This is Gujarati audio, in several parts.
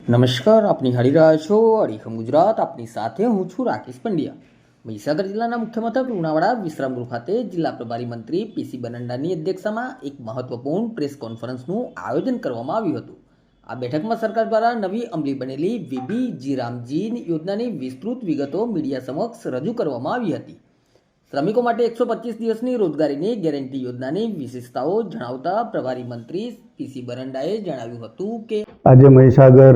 નમસ્કાર, આપ નિહાળી રહ્યા છો અડીખમ ગુજરાત. આપની સાથે હું છું રાકેશ પંડ્યા. મહીસાગર જિલ્લાના મુખ્ય મથક લુણાવાડા વિશ્રામગૃહ ખાતે જિલ્લા પ્રભારી મંત્રી પીસી બનંડાની અધ્યક્ષતામાં એક મહત્વપૂર્ણ પ્રેસ કોન્ફરન્સનું આયોજન કરવામાં આવ્યું હતું. આ બેઠકમાં સરકાર દ્વારા નવી અમલી બનેલી વીબીજી રામજી યોજનાની વિસ્તૃત વિગતો મીડિયા સમક્ષ રજૂ કરવામાં આવી હતી. શ્રમિકો માટે 125 દિવસની રોજગારીની ગેરંટી યોજનાની વિશેષતાઓ જણાવતા પ્રભારી મંત્રી પીસી બરંડાએ જણાવ્યું હતું કે આજે મહીસાગર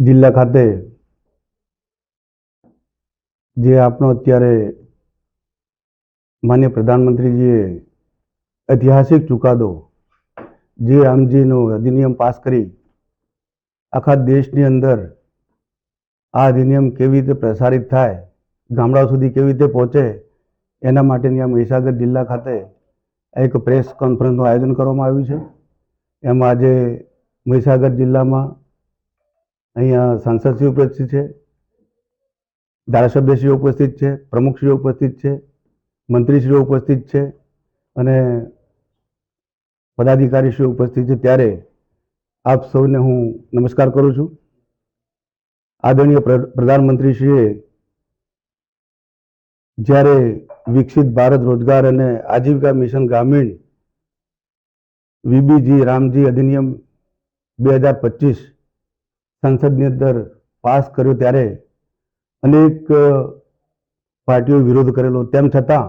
જિલ્લા ખાતે જે આપણો અત્યારે માનનીય પ્રધાનમંત્રીજીએ ઐતિહાસિક ચુકાદો જે રામજીનો અધિનિયમ પાસ કરી આખા દેશની અંદર આ અધિનિયમ કેવી રીતે પ્રસારિત થાય, ગામડાઓ સુધી કેવી રીતે પહોંચે, એના માટેની આ મહીસાગર જિલ્લા ખાતે એક પ્રેસ કોન્ફરન્સનું આયોજન કરવામાં આવ્યું છે. એમાં આજે મહીસાગર જિલ્લામાં અહીંયા સાંસદશ્રીઓ ઉપસ્થિત છે, ધારાસભ્યશ્રીઓ ઉપસ્થિત છે, પ્રમુખશ્રીઓ ઉપસ્થિત છે, મંત્રીશ્રીઓ ઉપસ્થિત છે અને પદાધિકારીશ્રીઓ ઉપસ્થિત છે. ત્યારે આપ સૌને હું નમસ્કાર કરું છું. આદરણીય પ્રધાનમંત્રીશ્રીએ જ્યારે વિકસિત ભારત રોજગાર અને આજીવિકા મિશન ગ્રામીણ વીબીજી રામજી અધિનિયમ 2025 સંસદની અંદર પાસ કર્યો ત્યારે અનેક પાર્ટીઓ વિરોધ કરેલો. તેમ છતાં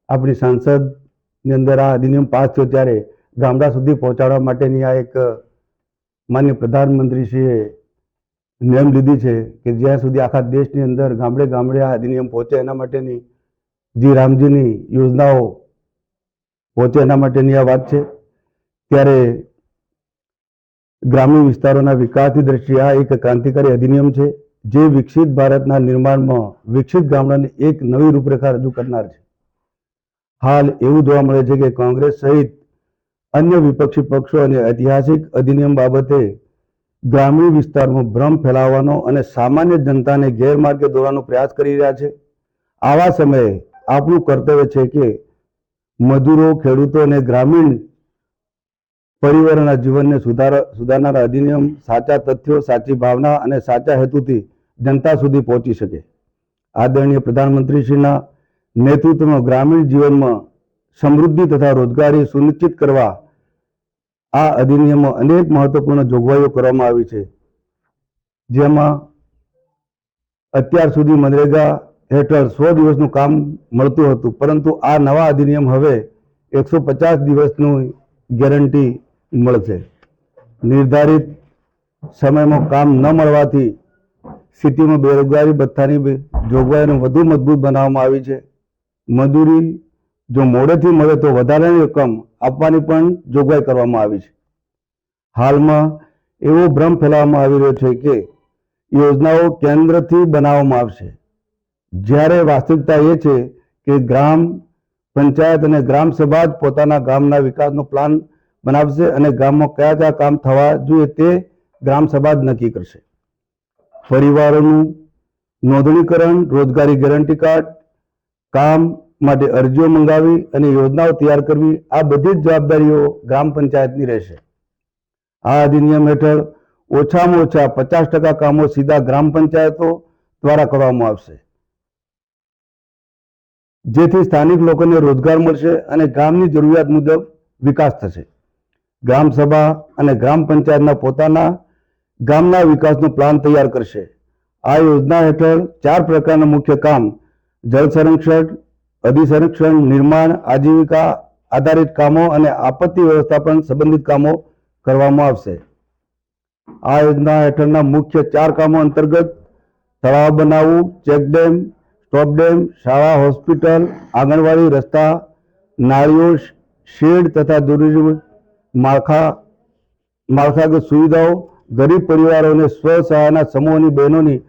આપણી સંસદની અંદર આ અધિનિયમ પાસ થયો ત્યારે ગામડા સુધી પહોંચાડવા માટેની આ એક માનનીય પ્રધાનમંત્રીશ્રીએ નેમ લીધી છે કે જ્યાં સુધી આખા દેશની અંદર ગામડે ગામડે આ અધિનિયમ પહોંચે એના માટેની જે રામજીની યોજનાઓ પહોંચે એના માટેની આ વાત છે. ત્યારે ગ્રામીણ વિસ્તારોના વિકાસની દ્રષ્ટિએ આ એક ક્રાંતિકારી અધિનિયમ છે જે વિકસિત ભારતના નિર્માણમાં વિકસિત ગામડાની એક નવી રૂપરેખા રજૂ કરનાર છે. હાલ એવું જોવા મળે છે કે કોંગ્રેસ સહિત અન્ય વિપક્ષી પક્ષો અને ઐતિહાસિક અધિનિયમ બાબતે ગ્રામીણ વિસ્તારમાં ભ્રમ ફેલાવવાનો અને સામાન્ય જનતાને ગેરમાર્ગે દોરવાનો પ્રયાસ કરી રહ્યા છે. આવા સમયે આપણું કર્તવ્ય છે કે મજૂરો, ખેડૂતો અને ગ્રામીણ પરિવારોના જીવનને સુધારનારા અધિનિયમ સાચા તથ્યો, સાચી ભાવના અને સાચા હેતુથી જનતા સુધી પહોંચી શકે. આદરણીય પ્રધાનમંત્રીશ્રીના નેતૃત્વમાં ગ્રામીણ જીવનમાં સમૃદ્ધિ તથા રોજગારી સુનિશ્ચિત કરવા આ અધિનિયમમાં અનેક મહત્વપૂર્ણ જોગવાઈઓ કરવામાં આવી છે. જેમાં અત્યાર સુધી મનરેગા હેઠળ 100 દિવસનું કામ મળતું હતું, પરંતુ આ નવા અધિનિયમ હવે 150 દિવસનું ગેરંટી મળશે. નિર્ધારિત સમયમાં કામ ન મળવાથી સિટીમાં બેરોજગારી ભથ્થાની જોગવાઈઓને વધુ મજબૂત બનાવવામાં આવી છે. મજૂરી જો મોડેથી મળે તો વધારાની રકમ આપવાની પણ જોગવાઈ કરવામાં આવી છે. હાલમાં એવો ભ્રમ ફેલાવવામાં આવી રહ્યો છે કે યોજનાઓ કેન્દ્રથી બનાવવામાં આવશે, જ્યારે વાસ્તવિકતા એ છે કે ગ્રામ પંચાયત અને ગ્રામ સભા જ પોતાના ગામના વિકાસનો પ્લાન બનાવશે અને ગામમાં કયા કયા કામ થવા જોઈએ તે ગ્રામ સભા જ નક્કી કરશે. પરિવારોનું નોંધણીકરણ, રોજગારી ગેરંટી કાર્ડ, કામ માટે અરજીઓ મંગાવી અને યોજનાઓ તૈયાર કરવી, આ બધી જ જવાબદારીઓ ગ્રામ પંચાયતની રહેશે. આ અધિનિયમ હેઠળ ઓછામાં ઓછા 50% કામો સીધા ગ્રામ પંચાયતો દ્વારા કરવામાં આવશે, જેથી સ્થાનિક લોકોને રોજગાર મળશે અને ગામની જરૂરિયાત મુજબ વિકાસ થશે. ગ્રામ સભા અને ગ્રામ પંચાયતના પોતાના ગામના વિકાસનો પ્લાન તૈયાર કરશે. આ યોજના હેઠળ 4 પ્રકારના મુખ્ય કામ જળ સંરક્ષણ, અધિસંરક્ષણ, નિર્માણ, આજીવિકા આધારિત કામો અને આપત્તિ વ્યવસ્થાપન સંબંધિત કામો કરવામાં આવશે. આ યોજના હેઠળના મુખ્ય 4 કામો અંતર્ગત તળાવ બનાવવું, ચેકડેમ, સ્ટોપ ડેમ, શાળા, હોસ્પિટલ, આંગણવાડી, રસ્તા, નાળીઓ, શેડ તથા જરૂરી માળખાગત સુવિધાઓ, ગરીબ પરિવારો અને સ્વ સહાયના સમૂહોની બહેનોની